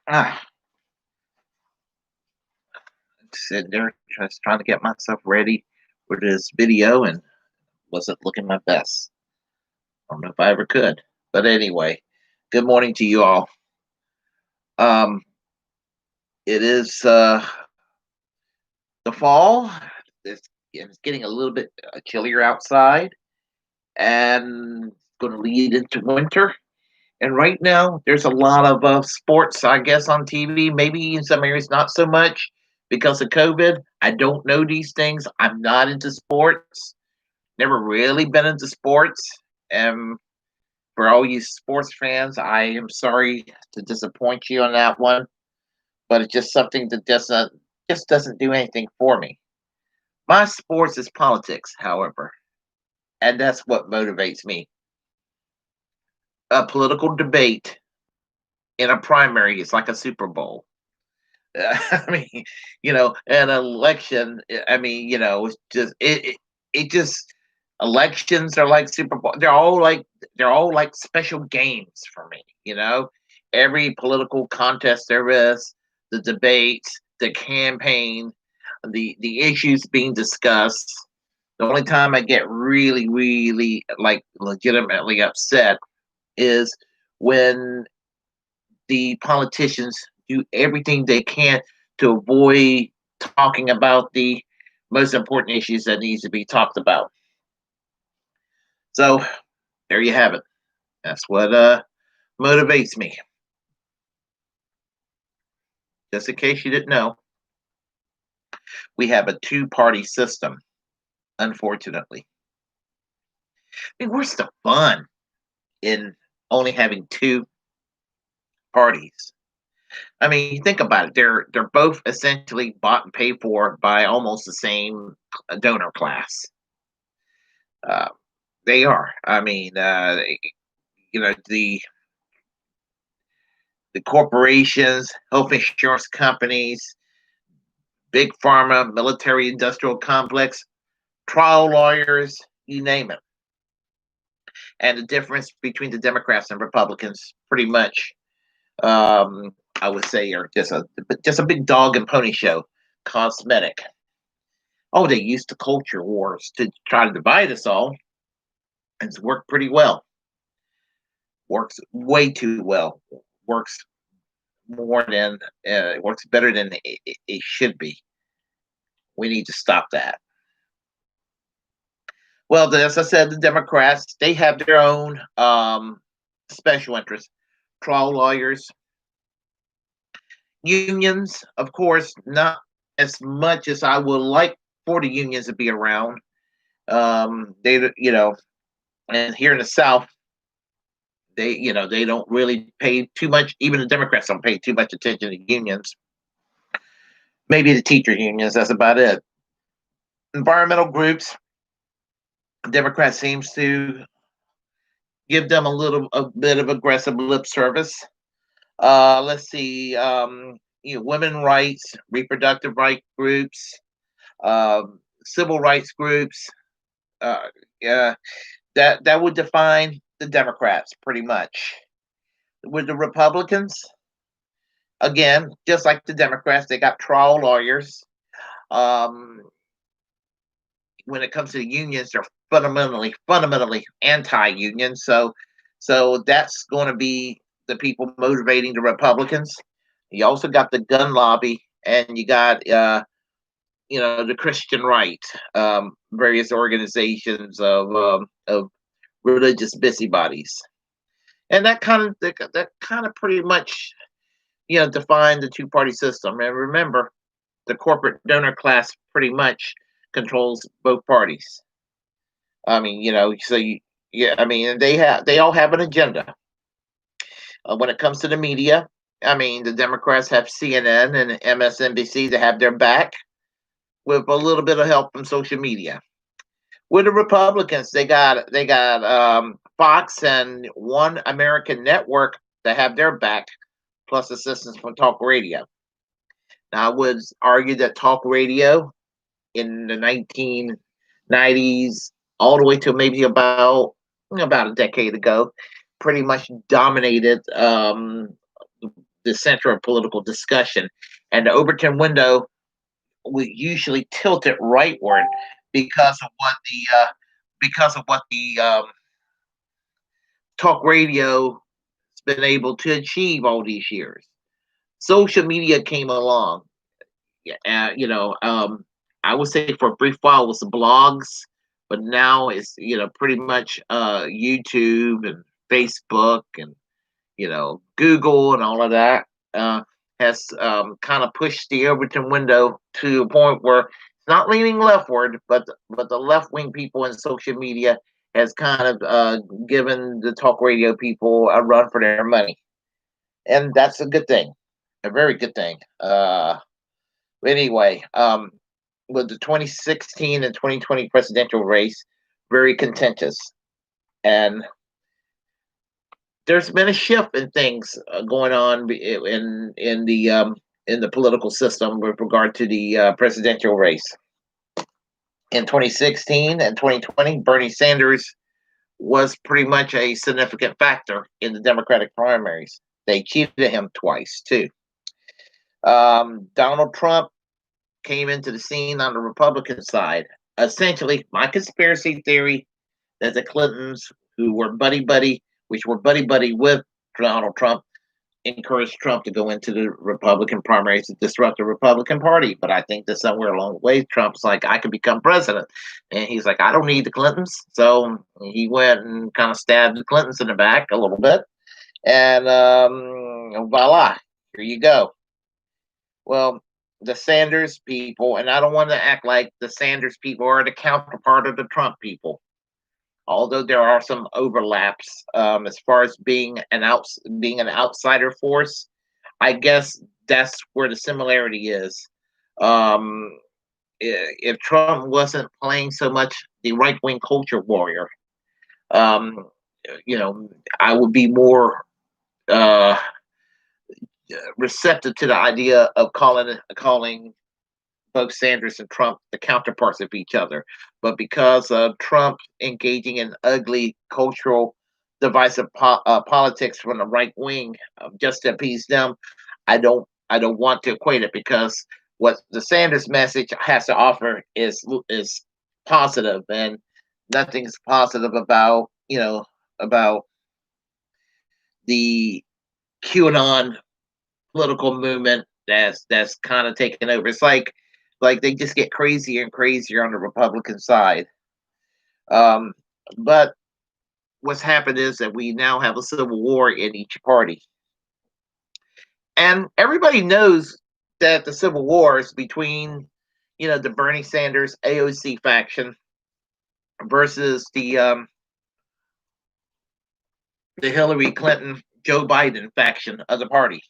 Ah, Sitting there just trying to get myself ready for this video and wasn't looking my best. I don't know if I ever could. But anyway, good morning to you all. Um, it is the fall. It's getting a little bit chillier outside and going to lead into winter. And right now, there's a lot of sports, I guess, on TV. Maybe in some areas, not so much because of COVID. I don't know these things. I'm not into sports. Never really been into sports. And for all you sports fans, I am sorry to disappoint you on that one. But it's just something that just doesn't do anything for me. My sports is politics, however, and that's what motivates me. A political debate in a primary is like a Super Bowl. I mean, an election. It's just it just elections are like Super Bowl. They're all like special games for me. Every political contest there is, the debates, the campaign, the issues being discussed. The only time I get really, really like legitimately upset is when the politicians do everything they can to avoid talking about the most important issues that needs to be talked about. So there you have it. That's what motivates me. Just in case you didn't know, we have a two-party system. Unfortunately, I mean, where's the fun in only having two parties? I mean, think about it. They're both essentially bought and paid for by almost the same donor class. Uh, they are. I mean, the corporations, health insurance companies, big pharma, military industrial complex, trial lawyers, you name it. And the difference between the Democrats and Republicans, pretty much, I would say, are just a big dog and pony show, cosmetic. Oh, they used the culture wars to try to divide us all, and it's worked pretty well. Works way too well. Works more than works better than it should be. We need to stop that. Well, as I said, the Democrats they have their own special interests, trial lawyers, unions. Of course, not as much as I would like for the unions to be around. And here in the South, they don't really pay too much. Even the Democrats don't pay too much attention to unions. Maybe the teacher unions. That's about it. Environmental groups. Democrats seems to give them a bit of aggressive lip service. Let's see, women rights, reproductive right groups, civil rights groups. Uh, yeah, that would define the Democrats pretty much. With the Republicans, again, just like the Democrats, they got trial lawyers. Um, when it comes to the unions, they're fundamentally anti-union. So that's going to be the people motivating the Republicans. You also got the gun lobby, and you got the Christian right, various organizations of religious busybodies, and that kind of pretty much define the two party system. And remember, the corporate donor class pretty much controls both parties. I mean, yeah, I mean, they all have an agenda. When it comes to the media, I mean, the Democrats have CNN and MSNBC to have their back with a little bit of help from social media. With the Republicans, they got Fox and One American Network to have their back, plus assistance from talk radio. Now, I would argue that talk radio in the 1990s, all the way to maybe about a decade ago, pretty much dominated the center of political discussion, and the Overton window we usually tilt it rightward because of what the talk radio has been able to achieve all these years. Social media came along. Yeah, I would say for a brief while it was the blogs, but now it's pretty much YouTube and Facebook and Google and all of that has kind of pushed the Overton window to a point where it's not leaning leftward, but the left wing people in social media has kind of given the talk radio people a run for their money, and that's a good thing, a very good thing. Anyway, with the 2016 and 2020 presidential race, very contentious, and there's been a shift in things going on in the political system with regard to the presidential race. In 2016 and 2020, Bernie Sanders was pretty much a significant factor in the Democratic primaries. They cheated him twice too. Donald Trump came into the scene on the Republican side. Essentially, my conspiracy theory that the Clintons, who were which were buddy buddy with Donald Trump, encouraged Trump to go into the Republican primaries to disrupt the Republican Party. But I think that somewhere along the way, Trump's like, I could become president. And he's like, I don't need the Clintons. So he went and kind of stabbed the Clintons in the back a little bit. And voila, here you go. Well, the Sanders people, and I don't want to act like the Sanders people are the counterpart of the Trump people, although there are some overlaps as far as being an outsider force. I guess that's where the similarity is. If Trump wasn't playing so much the right wing culture warrior, um, I would be more uh, receptive to the idea of calling both Sanders and Trump the counterparts of each other. But because of Trump engaging in ugly cultural divisive politics from the right wing, just to appease them, I don't want to equate it, because what the Sanders message has to offer is positive, and nothing's positive about the QAnon political movement that's kind of taken over. It's like they just get crazier and crazier on the Republican side. Um, but what's happened is that we now have a civil war in each party, and everybody knows that the civil war is between the Bernie Sanders AOC faction versus the Hillary Clinton Joe Biden faction of the party.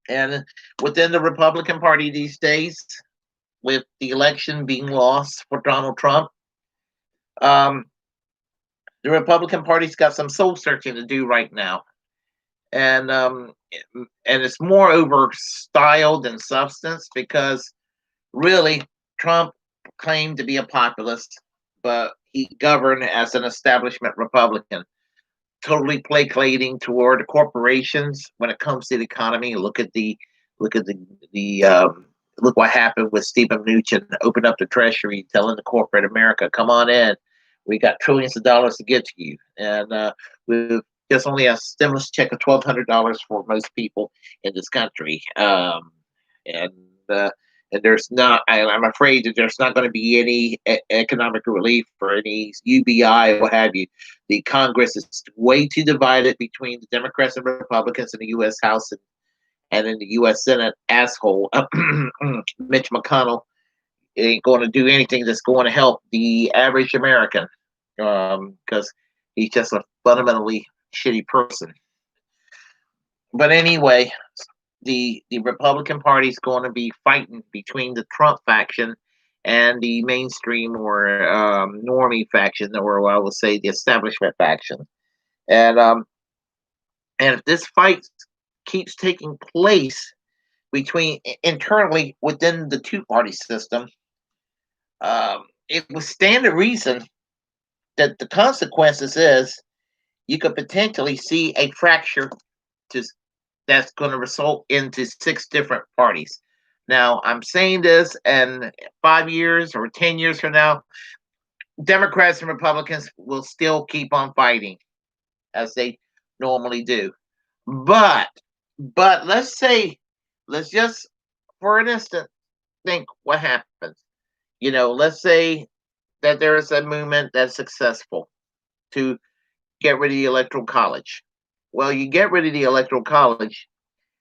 And within the Republican Party these days, with the election being lost for Donald Trump, um, the Republican Party's got some soul searching to do right now, and it's more over style than substance, because really Trump claimed to be a populist, but he governed as an establishment Republican, totally placating toward the corporations when it comes to the economy. Look at look what happened with Stephen Mnuchin. Open up the Treasury, telling the corporate America, "Come on in, we got trillions of dollars to give to you." And with just only a stimulus check of $1,200 for most people in this country, and uh, and there's not. I'm afraid that there's not going to be any economic relief for any UBI, what have you. The Congress is way too divided between the Democrats and Republicans in the U.S. House and in the U.S. Senate. Asshole Mitch McConnell ain't going to do anything that's going to help the average American, because he's just a fundamentally shitty person. But anyway, the Republican Party is going to be fighting between the Trump faction and the mainstream or normie faction, or I would say the establishment faction. And if this fight keeps taking place between internally within the two party system, it would stand to reason that the consequences is you could potentially see a fracture to that's going to result into six different parties. Now, I'm saying this, and 5 years or 10 years from now, Democrats and Republicans will still keep on fighting as they normally do. But, but let's just for an instant think what happens. Let's say that there is a movement that's successful to get rid of the electoral college. Well, you get rid of the electoral college,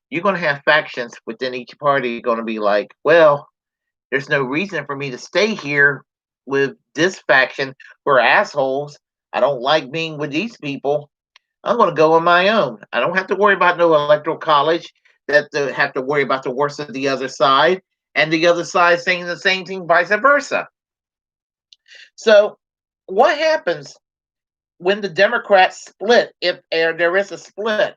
you're going to have factions within each party going to be like, well, there's no reason for me to stay here with this faction who are assholes. I don't like being with these people. I'm going to go on my own. I don't have to worry about no electoral college. That have to worry about the worst of the other side, and the other side saying the same thing, vice versa. So, what happens when the Democrats split? If there is a split,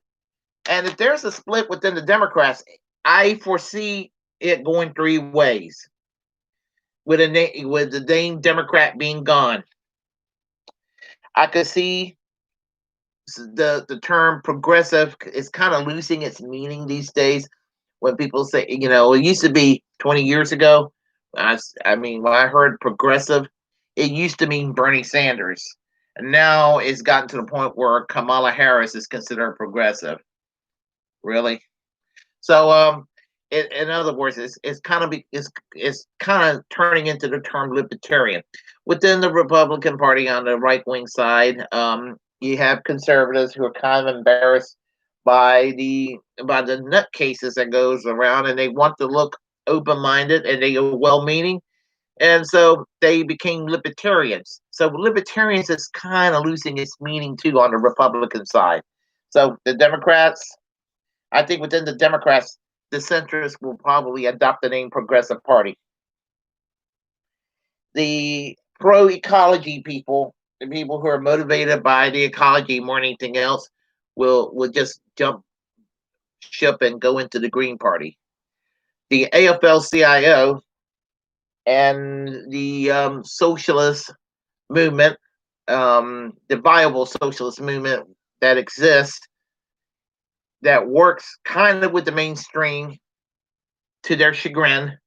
and if there's a split within the Democrats, I foresee it going three ways. With the name Democrat being gone, I could see the term progressive is kind of losing its meaning these days. When people say, it used to be 20 years ago. I mean, when I heard progressive, it used to mean Bernie Sanders, and now it's gotten to the point where Kamala Harris is considered progressive. Really? So, in other words, it's kind of turning into the term libertarian within the Republican Party on the right wing side. You have conservatives who are kind of embarrassed by the nutcases that goes around, and they want to look open minded, and they are well meaning, and so they became libertarians. So libertarians is kind of losing its meaning too on the Republican side. So the Democrats, I think within the Democrats, the centrists will probably adopt the name Progressive Party. The pro ecology people, the people who are motivated by the ecology more than anything else, will just jump ship and go into the Green Party. The AFL-CIO and the socialist movement, the viable socialist movement that exists, that works kind of with the mainstream to their chagrin,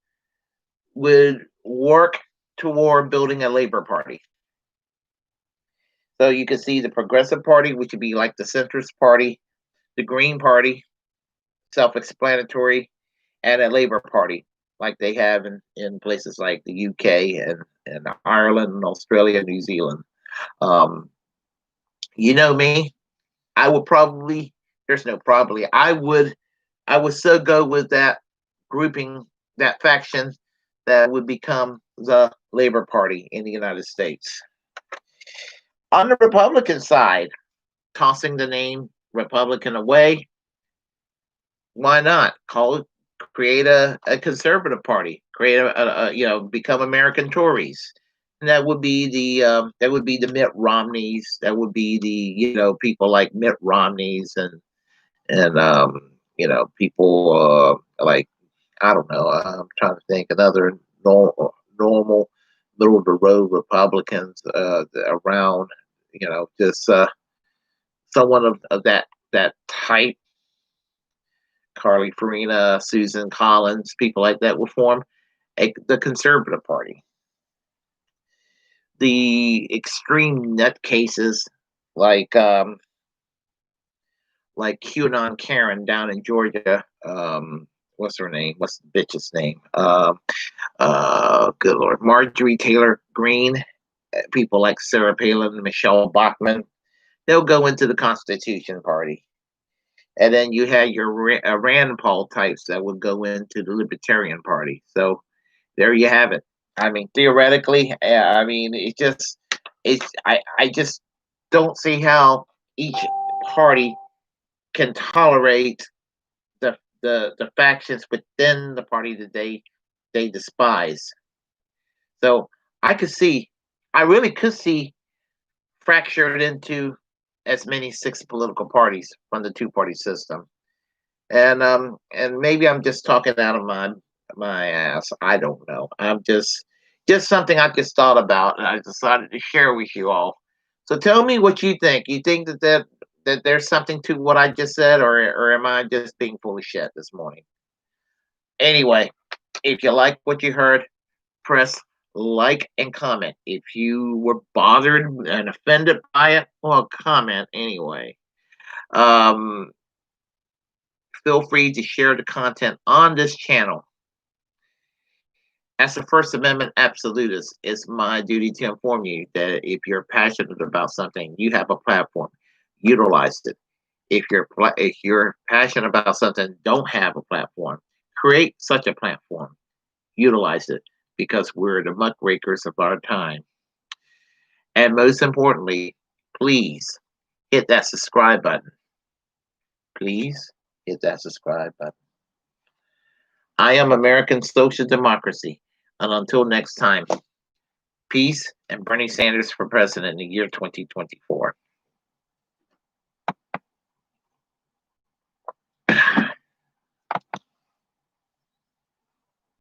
would work toward building a labor party. So you can see the Progressive Party, which would be like the centrist party, the Green Party, self-explanatory, and a Labor Party, like they have in places like the UK and Ireland and Australia, New Zealand. Um, you know me, I would probably, there's no probably, I would so go with that grouping, that faction that would become the Labor Party in the United States. On the Republican side, tossing the name Republican away, why not call it, create a conservative party, create become American Tories, and that would be the Mitt Romneys, that would be the people like Mitt Romneys, and people like, I don't know, I'm trying to think another normal middle of the road Republicans around, just someone of that type. Carly Farina, Susan Collins, people like that would form the Conservative Party. The extreme nutcases like like QAnon Karen down in Georgia. What's her name? What's the bitch's name? Good Lord, Marjorie Taylor Greene. People like Sarah Palin, Michelle Bachmann. They'll go into the Constitution Party. And then you had your Rand Paul types that would go into the Libertarian Party. So there you have it. I mean, theoretically, I mean, I just don't see how each party can tolerate the factions within the party that they despise. So I really could see fractured into as many six political parties from the two-party system. And maybe I'm just talking out of my ass. I don't know. I'm just something I just thought about, and I decided to share with you all. So tell me what you think. You think that that there's something to what I just said, or am I just being full of shit this morning? Anyway, if you like what you heard, press like and comment. If you were bothered and offended by it, well, comment anyway. Um, Feel free to share the content on this channel. As a First Amendment absolutist, it's my duty to inform you that if you're passionate about something, you have a platform. Utilize it. If you're passionate about something, don't have a platform. Create such a platform. Utilize it because we're the muckrakers of our time. And most importantly, please hit that subscribe button. Please hit that subscribe button. I am American Social Democracy. And until next time, peace and Bernie Sanders for president in the year 2024.